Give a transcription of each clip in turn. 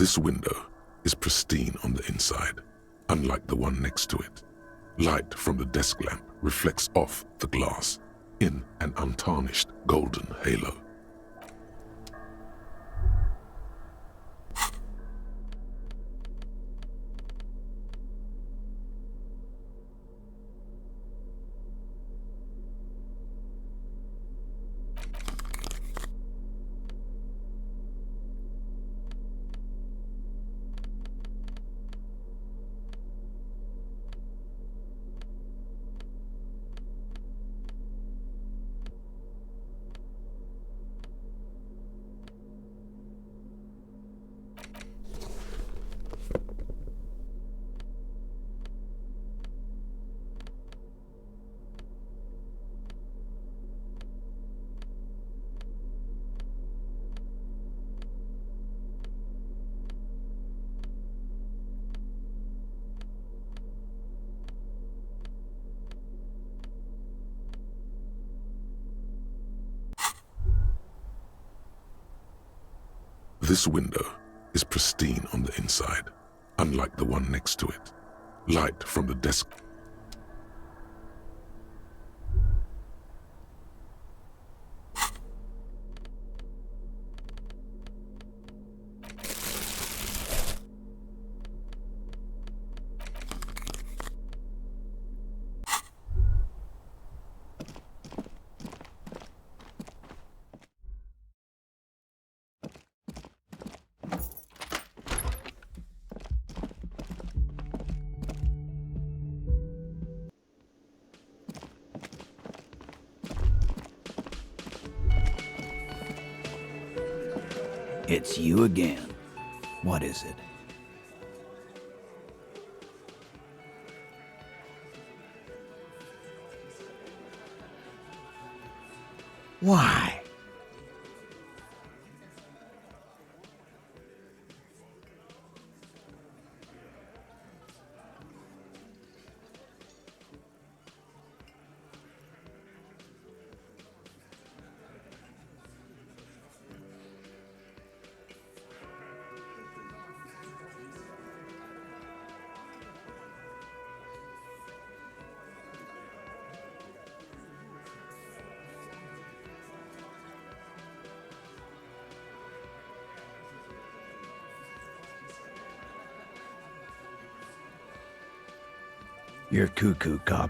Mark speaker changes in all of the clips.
Speaker 1: This window is pristine on the inside, unlike the one next to it. Light from the desk lamp reflects off the glass in an untarnished golden halo. This window is pristine on the inside, unlike the one next to it. Light from the desk.
Speaker 2: It's you again. What is it? Why? You're cuckoo, cop.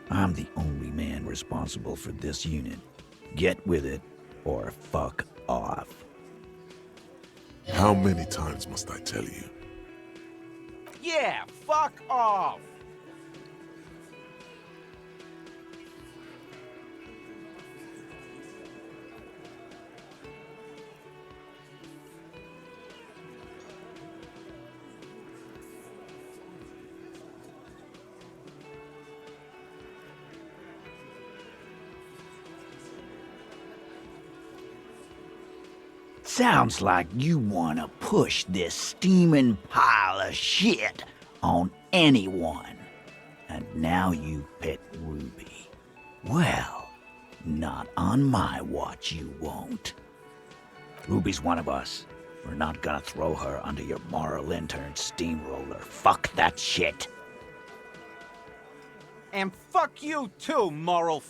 Speaker 2: I'm the only man responsible for this unit. Get with it, or fuck off.
Speaker 1: How many times must I tell you?
Speaker 3: Yeah, fuck off!
Speaker 2: Sounds like you wanna push this steaming pile of shit on anyone. And now you pick Ruby. Well, not on my watch you won't. Ruby's one of us. We're not gonna throw her under your moral intern steamroller. Fuck that shit.
Speaker 3: And fuck you too, moral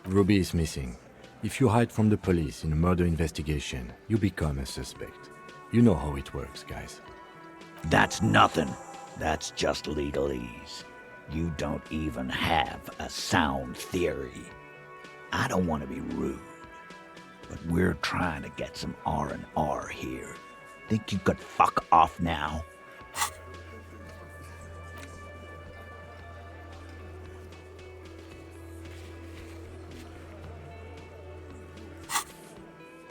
Speaker 4: Ruby is missing. If you hide from the police in a murder investigation, you become a suspect. You know how it works, guys.
Speaker 2: That's nothing. That's just legalese. You don't even have a sound theory. I don't want to be rude, but we're trying to get some R&R here. Think you could fuck off now?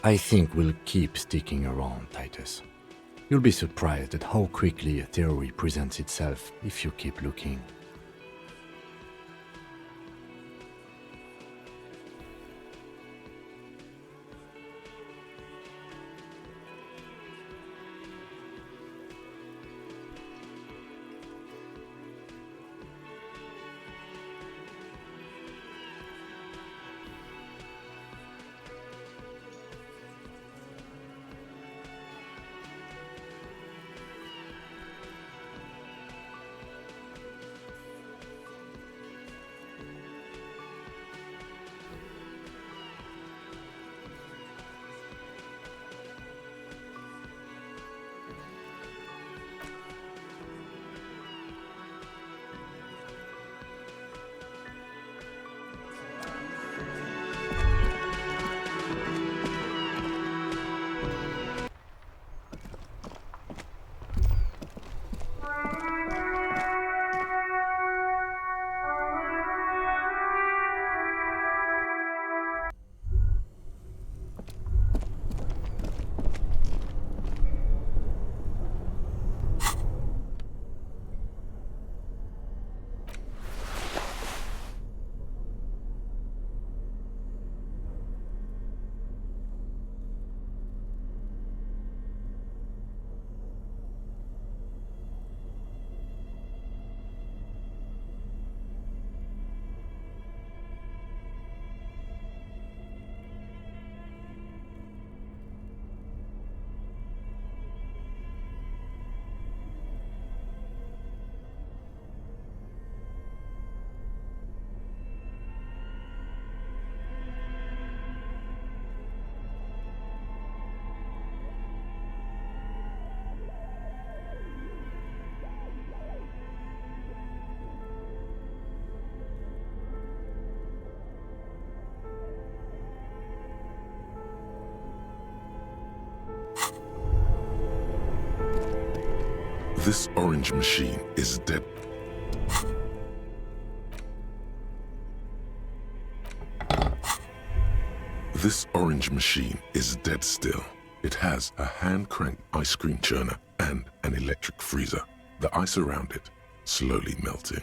Speaker 4: I think we'll keep sticking around, Titus. You'll be surprised at how quickly a theory presents itself if you keep looking.
Speaker 1: This orange machine is dead. This orange machine is dead still. It has a hand-crank ice cream churner and an electric freezer. The ice around it slowly melting.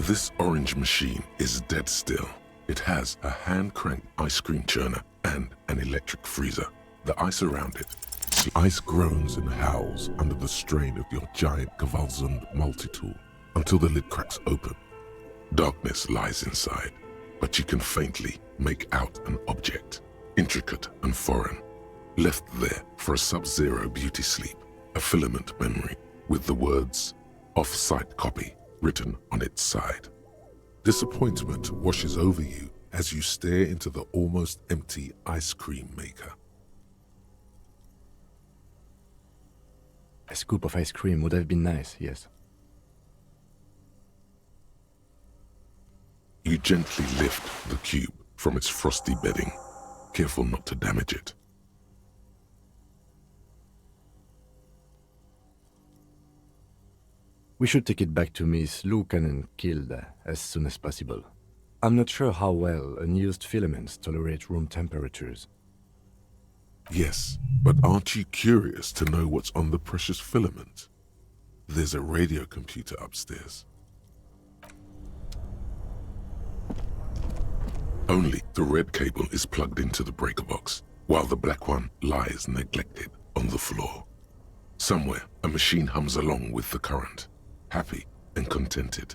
Speaker 1: This orange machine is dead still. It has a hand-crank ice cream churner and an electric freezer. The ice around it. Ice groans and howls under the strain of your giant Gewaltsund multi-tool until the lid cracks open. Darkness lies inside, but you can faintly make out an object, intricate and foreign, left there for a sub-zero beauty sleep, a filament memory with the words "off-site copy" written on its side. Disappointment washes over you as you stare into the almost empty ice cream maker.
Speaker 4: A scoop of ice cream would have been nice, yes.
Speaker 1: You gently lift the cube from its frosty bedding, careful not to damage it.
Speaker 4: We should take it back to Miss Lukanen killed as soon as possible. I'm not sure how well unused filaments tolerate room temperatures.
Speaker 1: Yes, but aren't you curious to know what's on the precious filament? There's a radio computer upstairs. Only the red cable is plugged into the breaker box, while the black one lies neglected on the floor. Somewhere, a machine hums along with the current, happy and contented.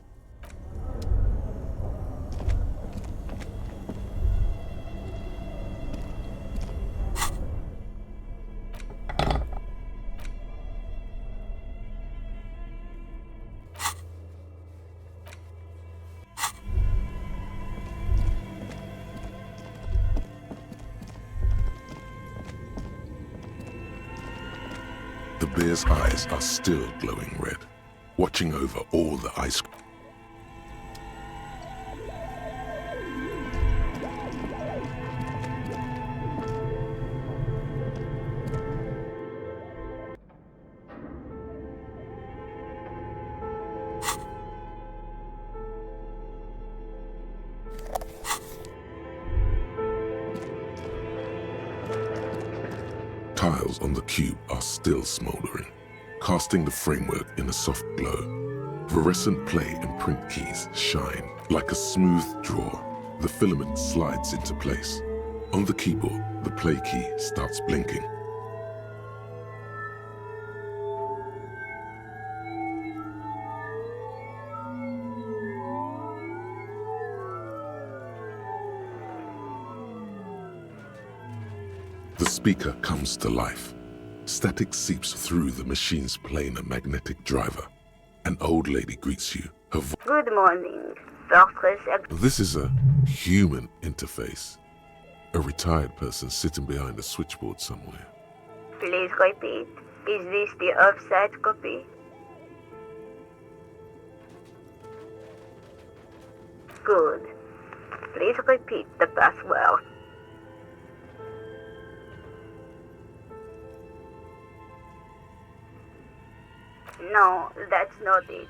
Speaker 1: The bear's eyes are still glowing red, watching over all the ice cream. Tiles on the cube are still smoldering, casting the framework in a soft glow. Fluorescent play and print keys shine like a smooth draw. The filament slides into place. On the keyboard, the play key starts blinking. The speaker comes to life. Static seeps through the machine's planar magnetic driver. An old lady greets you. Her
Speaker 5: Good morning,
Speaker 1: This is a human interface. A retired person sitting behind a switchboard somewhere.
Speaker 5: Please repeat. Is this the offsite copy? Good. Please repeat the password. No, that's not it.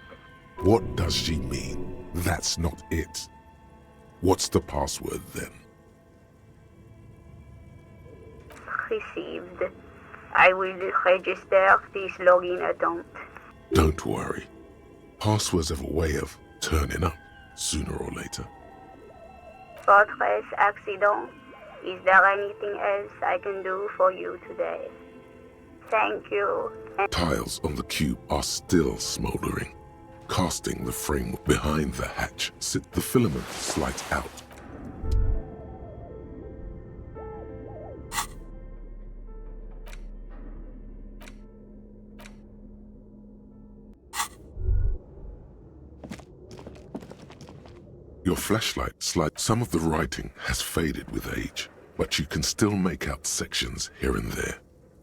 Speaker 1: What does she mean? That's not it. What's the password then?
Speaker 5: Received. I will register this login attempt.
Speaker 1: Don't worry. Passwords have a way of turning up sooner or later.
Speaker 5: Fortress accident. Is there anything else I can do for you today? Thank you. And
Speaker 1: Tiles on the cube are still smoldering. Casting the framework behind the hatch, the filament slides out. Your flashlight slides. Some of the writing has faded with age, but you can still make out sections here and there.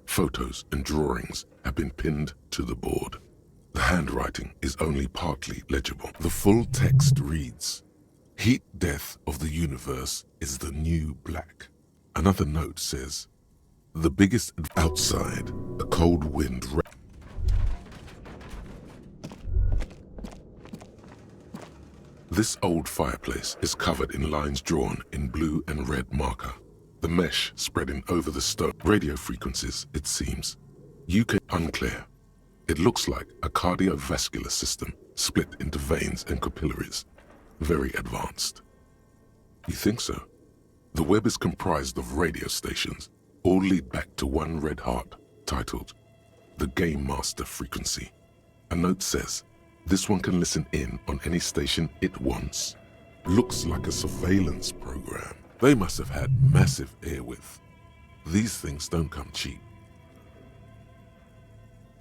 Speaker 1: Photos and drawings have been pinned to the board. The handwriting is only partly legible. The full text reads, "Heat death of the universe is the new black." Another note says, "The biggest outside, a cold wind." This old fireplace is covered in lines drawn in blue and red marker. The mesh spreading over the stone. Radio frequencies, it seems. UK unclear. It looks like a cardiovascular system split into veins and capillaries. Very advanced. You think so? The web is comprised of radio stations, all lead back to one red heart, titled the Game Master Frequency. A note says, this one can listen in on any station it wants. Looks like a surveillance program. They must have had massive airwidth. These things don't come cheap.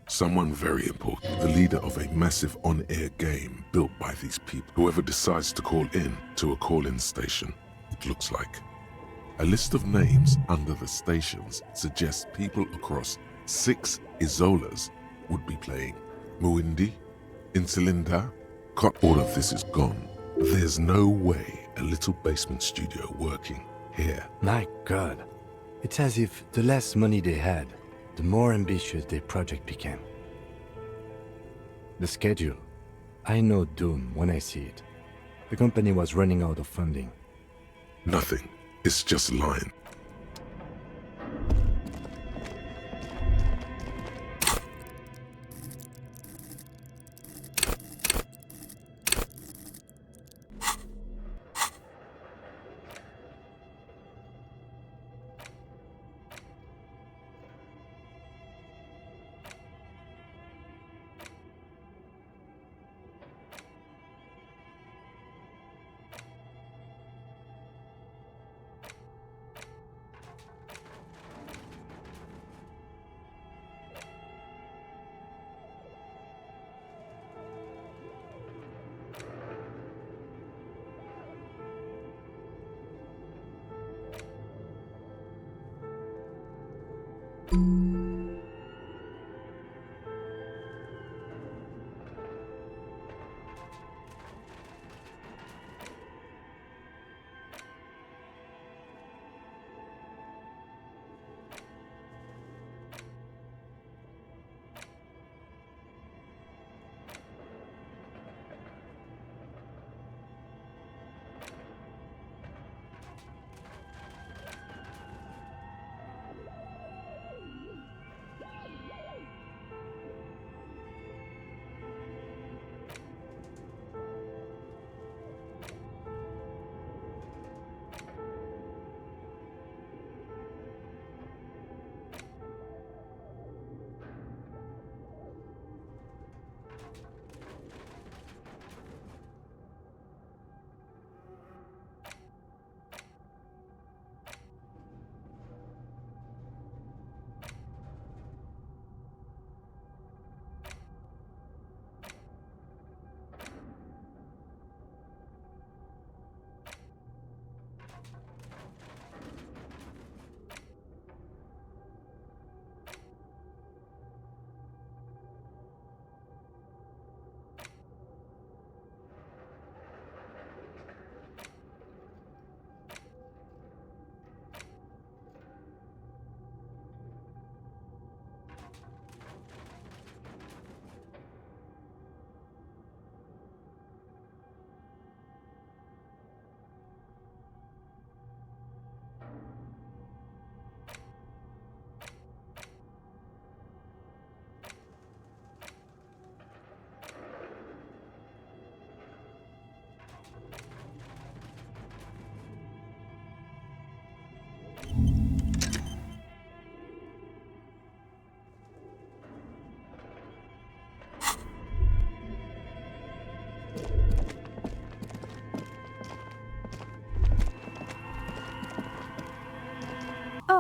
Speaker 1: Someone very important, the leader of a massive on-air game built by these people. Whoever decides to call in to a call-in station, it looks like. A list of names under the stations suggests people across 6 Isolas would be playing. Muindi, Insulinda, all of this is gone. There's no way a little basement studio working here.
Speaker 4: My God. It's as if the less money they had, the more ambitious their project became. The schedule. I know doom when I see it. The company was running out of funding.
Speaker 1: Nothing. It's just lying.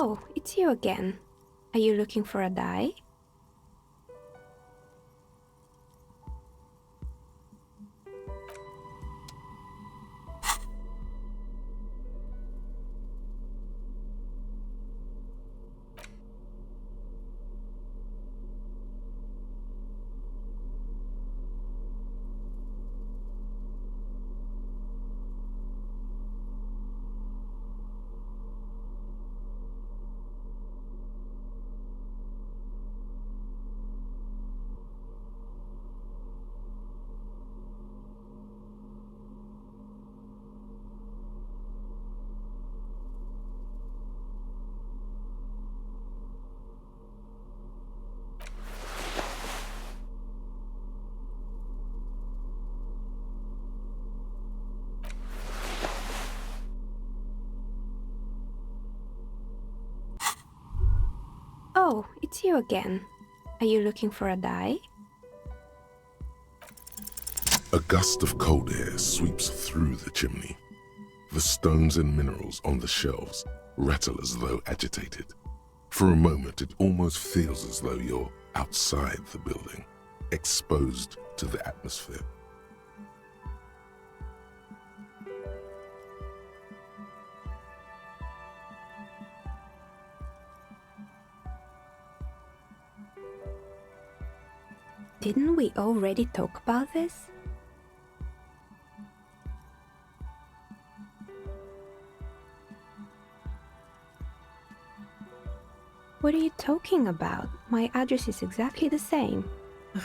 Speaker 6: Oh, it's you again. Are you looking for a die? Oh, it's you again. Are you looking for a die?
Speaker 1: A gust of cold air sweeps through the chimney. The stones and minerals on the shelves rattle as though agitated. For a moment, it almost feels as though you're outside the building, exposed to the atmosphere.
Speaker 6: Didn't we already talk about this? What are you talking about? My address is exactly the same.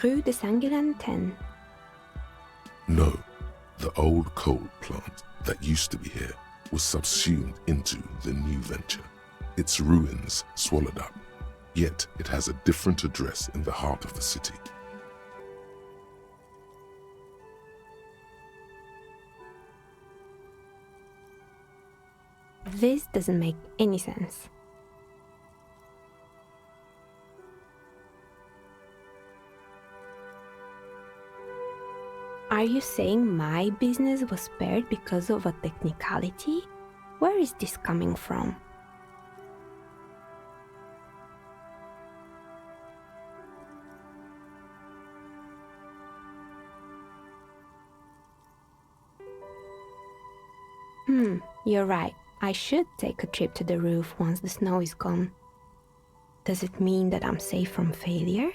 Speaker 6: Rue de Saint-Guilain 10.
Speaker 1: No, the old coal plant that used to be here was subsumed into the new venture, its ruins swallowed up. Yet it has a different address in the heart of the city.
Speaker 6: This doesn't make any sense. Are you saying my business was spared because of a technicality? Where is this coming from? You're right. I should take a trip to the roof once the snow is gone. Does it mean that I'm safe from failure?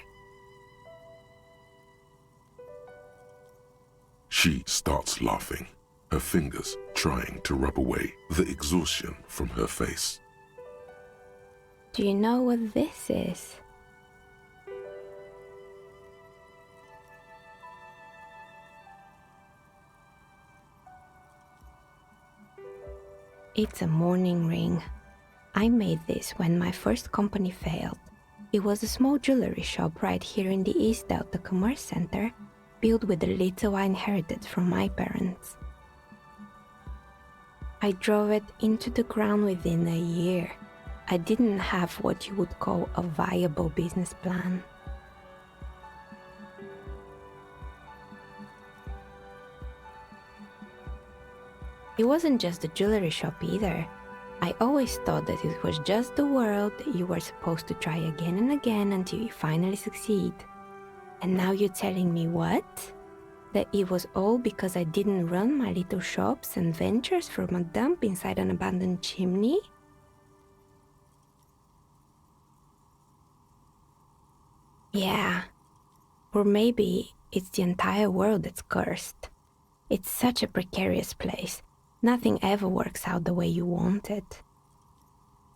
Speaker 1: She starts laughing, her fingers trying to rub away the exhaustion from her face.
Speaker 6: Do you know what this is? It's a mourning ring. I made this when my first company failed. It was a small jewelry shop right here in the East Delta Commerce Center, built with the little I inherited from my parents. I drove it into the ground within a year. I didn't have what you would call a viable business plan. It wasn't just the jewelry shop either. I always thought that it was just the world that you were supposed to try again and again until you finally succeed. And now you're telling me what? That it was all because I didn't run my little shops and ventures from a dump inside an abandoned chimney? Yeah. Or maybe it's the entire world that's cursed. It's such a precarious place. Nothing ever works out the way you want it.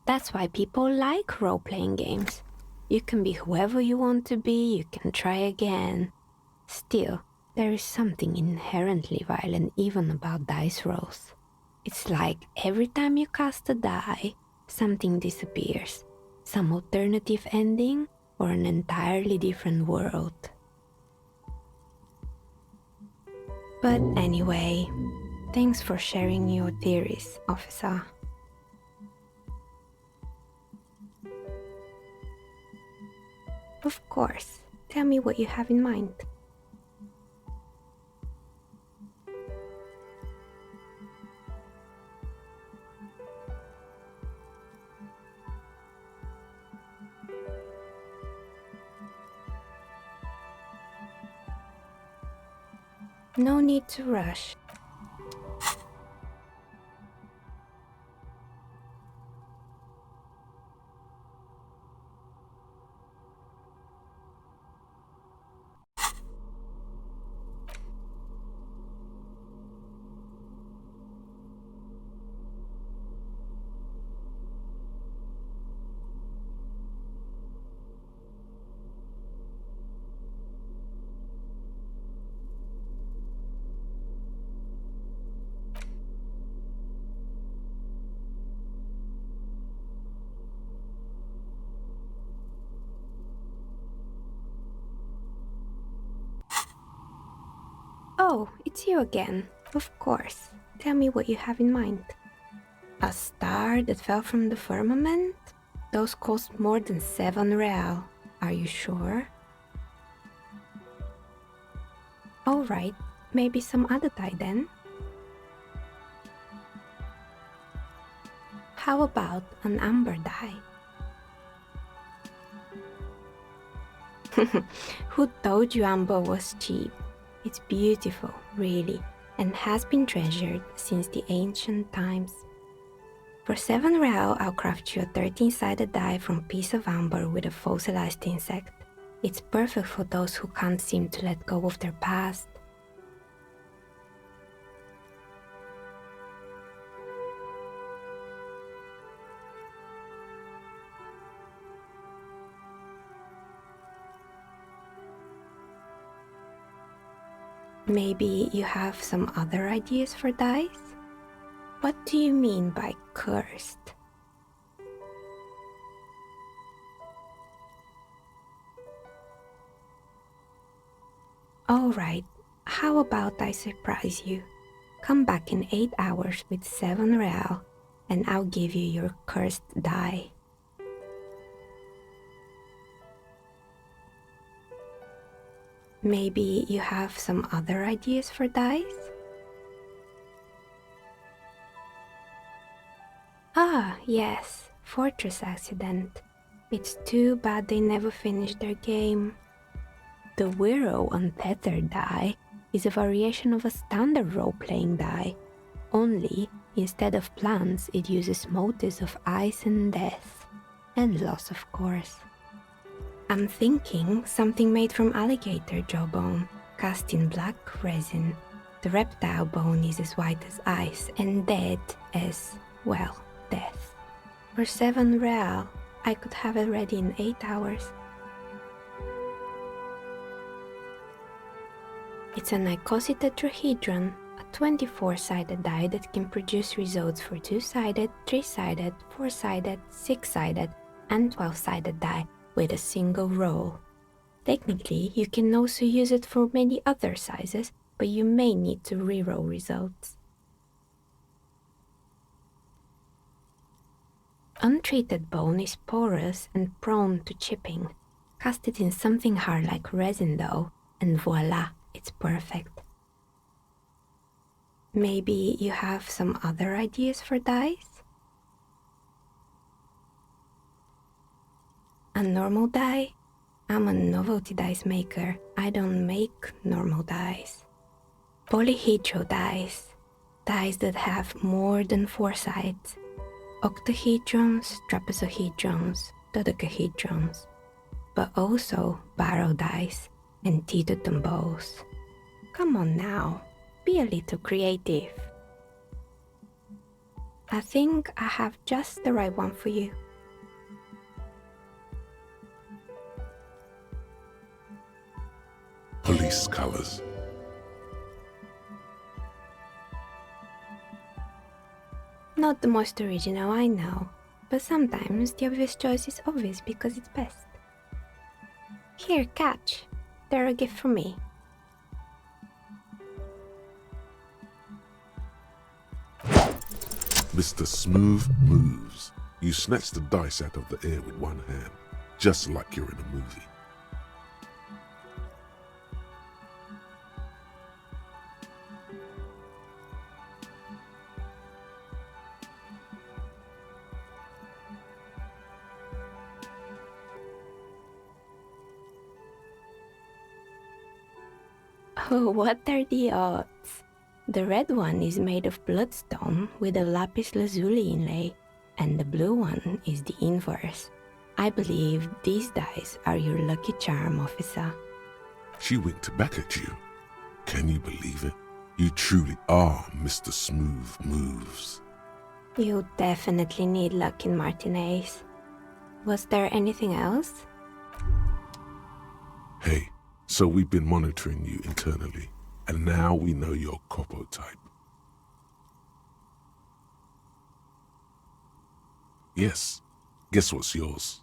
Speaker 6: That's why people like role-playing games. You can be whoever you want to be, you can try again. Still, there is something inherently violent even about dice rolls. It's like every time you cast a die, something disappears. Some alternative ending or an entirely different world. But anyway, thanks for sharing your theories, officer. Of course. Tell me what you have in mind. No need to rush. Oh, it's you again. Of course. Tell me what you have in mind. A star that fell from the firmament? Those cost more than 7 real. Are you sure? Alright, maybe some other dye then? How about an amber dye? Who told you amber was cheap? It's beautiful, really, and has been treasured since the ancient times. For 7 real, I'll craft you a 13-sided die from piece of amber with a fossilized insect. It's perfect for those who can't seem to let go of their past. Maybe you have some other ideas for dyes? What do you mean by cursed? Alright, how about I surprise you? Come back in 8 hours with 7 real and I'll give you your cursed dye. Maybe you have some other ideas for dyes? Ah, yes, Fortress Accident. It's too bad they never finished their game. The Wiro Untethered die is a variation of a standard role-playing die, only instead of plants it uses motifs of ice and death, and loss of course. I'm thinking something made from alligator jawbone, cast in black resin. The reptile bone is as white as ice and dead as, well, death. For 7 real, I could have it ready in 8 hours. It's an icositetrahedron, a 24-sided die that can produce results for 2-sided, 3-sided, 4-sided, 6-sided, and 12-sided die with a single roll. Technically, you can also use it for many other sizes, but you may need to reroll results. Untreated bone is porous and prone to chipping. Cast it in something hard like resin though, and voila, it's perfect. Maybe you have some other ideas for dyes? A normal dye? I'm a novelty dyes maker. I don't make normal dyes. Polyhedral dyes. Dyes that have more than 4 sides. Octahedrons, trapezohedrons, dodecahedrons. But also barrel dyes and teetotum bowls. Come on now, be a little creative. I think I have just the right one for you.
Speaker 1: Police colors.
Speaker 6: Not the most original, I know, but sometimes the obvious choice is obvious because it's best. Here, catch. They're a gift from me.
Speaker 1: Mr. Smooth moves. You snatch the dice out of the air with one hand, just like you're in a movie.
Speaker 6: What are the odds? The red one is made of bloodstone with a lapis lazuli inlay, and the blue one is the inverse. I believe these dice are your lucky charm, officer.
Speaker 1: She winked back at you. Can you believe it? You truly are Mr. Smooth Moves.
Speaker 6: You definitely need luck in Martinez. Was there anything else?
Speaker 1: Hey, so we've been monitoring you internally, and now we know your Copo type. Yes, guess what's yours?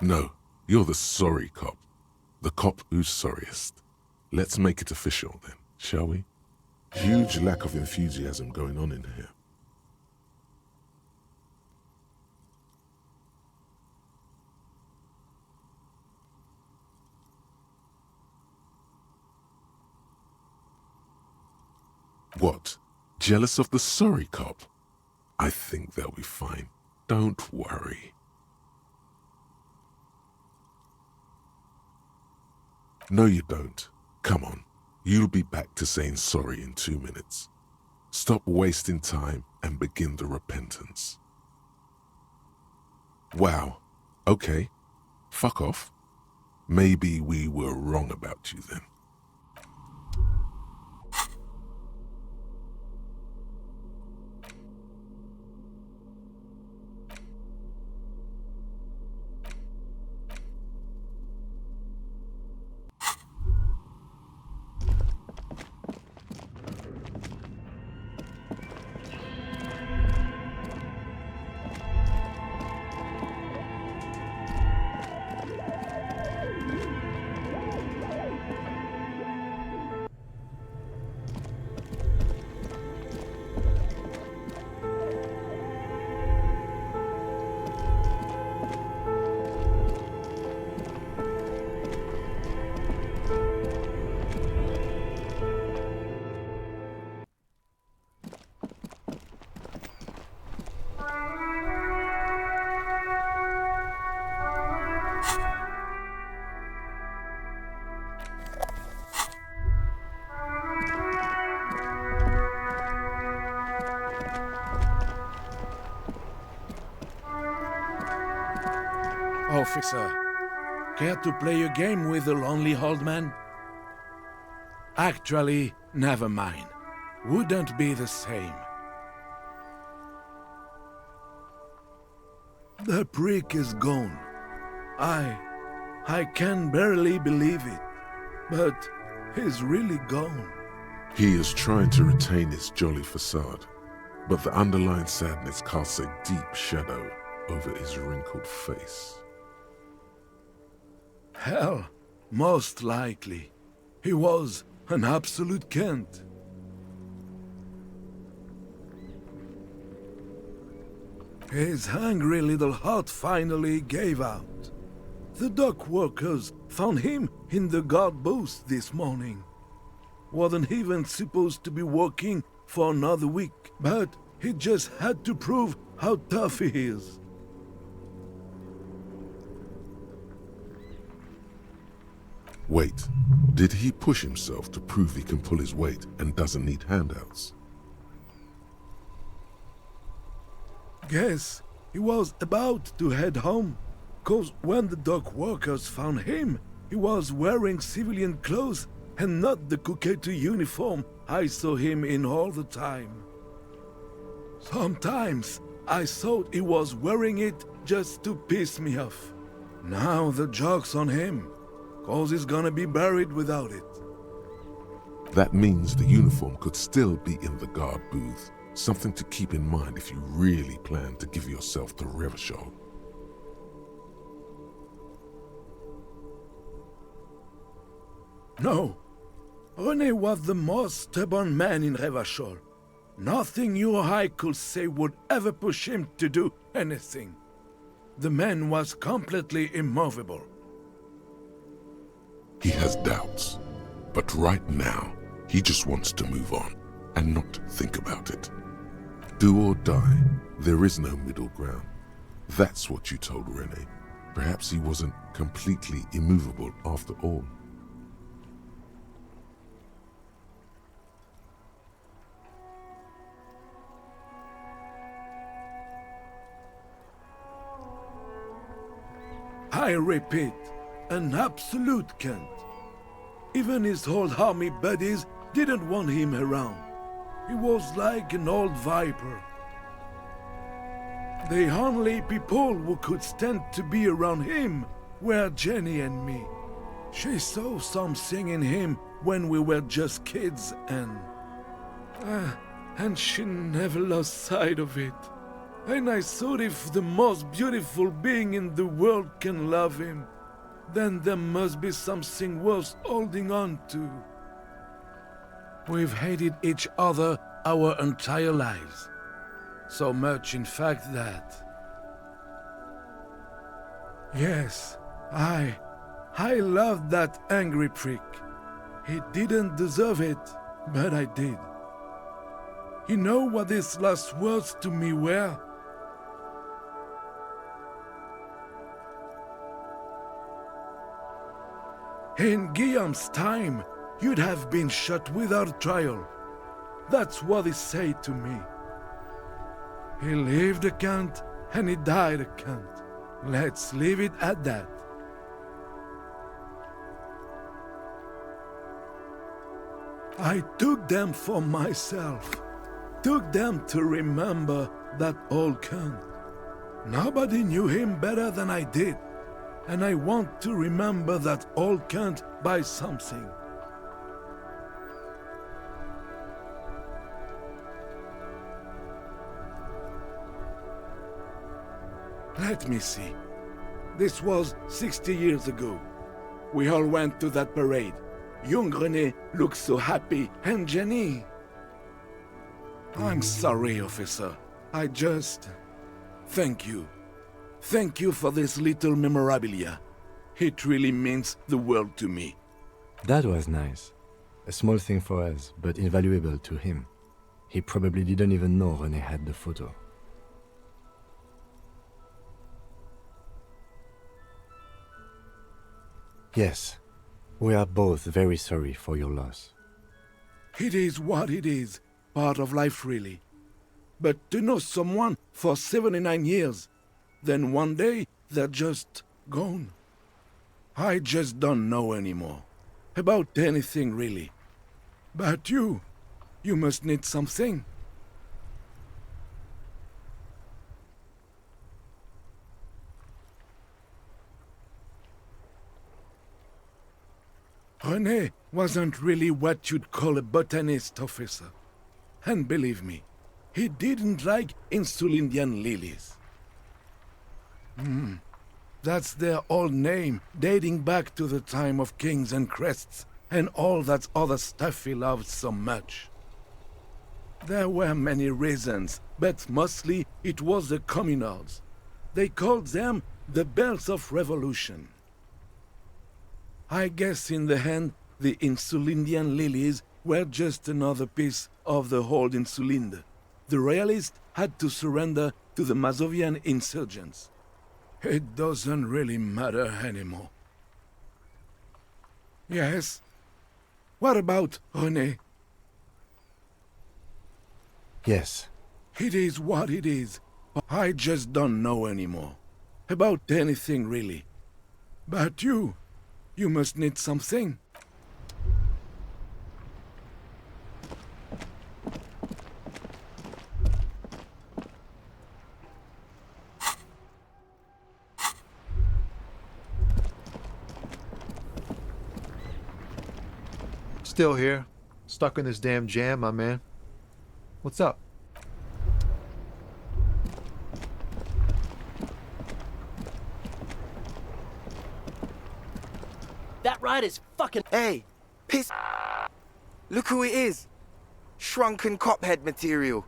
Speaker 1: No, you're the sorry cop. The cop who's sorriest. Let's make it official then, shall we? Huge lack of enthusiasm going on in here. What? Jealous of the sorry cop? I think they'll be fine. Don't worry. No, you don't. Come on. You'll be back to saying sorry in 2 minutes. Stop wasting time and begin the repentance. Wow. Okay. Fuck off. Maybe we were wrong about you then.
Speaker 7: Officer, care to play a game with the lonely old man? Actually, never mind. Wouldn't be the same. The prick is gone. I can barely believe it. But he's really gone.
Speaker 1: He is trying to retain his jolly facade, but the underlying sadness casts a deep shadow over his wrinkled face.
Speaker 7: Hell, most likely. He was an absolute Kent. His hungry little heart finally gave out. The dock workers found him in the guard booth this morning. Wasn't even supposed to be working for another week, but he just had to prove how tough he is.
Speaker 1: Wait, did he push himself to prove he can pull his weight and doesn't need handouts?
Speaker 7: Guess he was about to head home, 'cause when the dock workers found him, he was wearing civilian clothes and not the Cuqueto uniform I saw him in all the time. Sometimes I thought he was wearing it just to piss me off. Now the joke's on him, 'cause he's gonna be buried without it.
Speaker 1: That means the uniform could still be in the guard booth. Something to keep in mind if you really plan to give yourself to Revachol.
Speaker 7: No, René was the most stubborn man in Revachol. Nothing you or I could say would ever push him to do anything. The man was completely immovable.
Speaker 1: He has doubts, but right now, he just wants to move on and not think about it. Do or die. There is no middle ground. That's what you told Rene. Perhaps he wasn't completely immovable after all.
Speaker 7: I repeat, an absolute cunt. Even his old army buddies didn't want him around. He was like an old viper. The only people who could stand to be around him were Jenny and me. She saw something in him when we were just kids and she never lost sight of it. And I thought if the most beautiful being in the world can love him, then there must be something worth holding on to. We've hated each other our entire lives. So much, in fact, that... Yes, I loved that angry prick. He didn't deserve it, but I did. You know what his last words to me were? In Guillaume's time, you'd have been shot without trial. That's what he said to me. He lived a cunt, and he died a cunt. Let's leave it at that. I took them for myself. Took them to remember that old cunt. Nobody knew him better than I did. And I want to remember that old cunt by something. Let me see. This was 60 years ago. We all went to that parade. Young René looked so happy, and Jenny... I'm sorry, officer. I just... Thank you. Thank you for this little memorabilia. It really means the world to me.
Speaker 4: That was nice. A small thing for us, but invaluable to him. He probably didn't even know René had the photo. Yes, we are both very sorry for your loss.
Speaker 7: It is what it is. Part of life, really. But to know someone for 79 years, then one day they're just gone. I just don't know anymore. About anything, really. But you must need something. René wasn't really what you'd call a botanist, officer. And believe me, he didn't like Insulindian lilies. That's their old name, dating back to the time of kings and crests, and all that other stuff he loved so much. There were many reasons, but mostly it was the communards. They called them the Bells of Revolution. I guess in the end, the Insulindian lilies were just another piece of the whole Insulinde. The royalists had to surrender to the Mazovian insurgents. It doesn't really matter anymore. Yes? What about René?
Speaker 4: Yes.
Speaker 7: It is what it is. I just don't know anymore. About anything, really. But you must need something.
Speaker 8: Still here. Stuck in this damn jam, my man. What's up?
Speaker 9: That ride is fucking...
Speaker 10: Hey, piss. Look who it is. Shrunken cophead material.